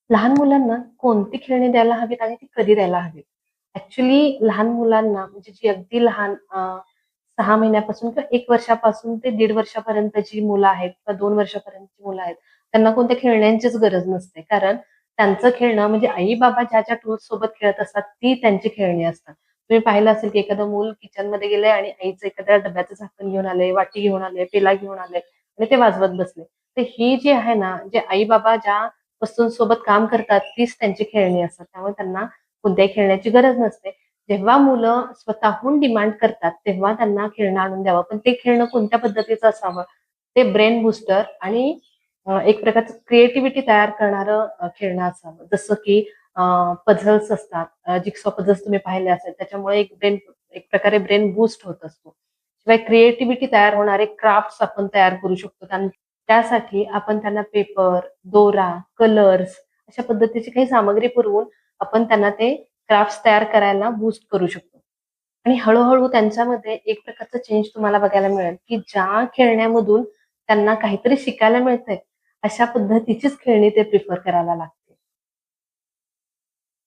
लहान मुलांना कोणती खेळणी द्यायला हवीत आणि ती कधी द्यायला हवीत? ॲक्चुअली लहान मुलांना म्हणजे जी अगदी लहान 6 महिन्यापासून किंवा 1 वर्षापासून ते 1.5 वर्षापर्यंतची मुलं आहेत किंवा 2 वर्षापर्यंतची मुलं आहेत, त्यांना कोणत्या खेळण्यांचीच गरज नसते. कारण त्यांचं खेळणं म्हणजे आई-बाबा ज्या टूल्स सोबत खेळत असतात, ती त्यांची खेळणी असतात. तुम्ही पाहिलं असेल की एखादं मूल किचनमध्ये गेलंय आणि आईचं एखाद्या डब्याचं झाकण घेऊन आलंय, वाटी घेऊन आलंय, पेला घेऊन आलंय आणि ते वाजवत बसले. तर ही जी आहे ना, जे आई-बाबा ज्या वस्तूंसोबत काम करतात तीच त्यांची खेळणी असतात. त्यामुळे त्यांना कोणत्याही खेळण्याची गरज नसते. जेव्हा मुलं स्वतःहून डिमांड करतात, तेव्हा त्यांना खेळणं आणून द्यावं. पण ते खेळणं कोणत्या पद्धतीचं असावं? ते ब्रेन बूस्टर आणि एक प्रकारचं क्रिएटिव्हिटी तयार करणारं खेळणं असावं. जसं की पझल्स असतात. जिग्सॉ पझल्स तुम्ही पाहिले असेल. त्याच्यामुळे एक प्रकारे ब्रेन बूस्ट होत असतो. शिवाय क्रिएटिव्हिटी तयार होणारे क्राफ्ट्स आपण तयार करू शकतो. त्यासाठी आपण त्यांना पेपर, दोरा, कलर्स अशा पद्धतीची काही सामग्री पुरवून आपण त्यांना ते क्राफ्ट्स तयार करायला बूस्ट करू शकतो. आणि हळू-हळू त्यांच्यामध्ये एक प्रकारचं चेंज तुम्हाला बघायला मिळेल, की ज्या खेळण्यामधून त्यांना काहीतरी शिकायला मिळतंय, अशा पद्धतीचीच खेळणी ते प्रिफर करायला लागतात.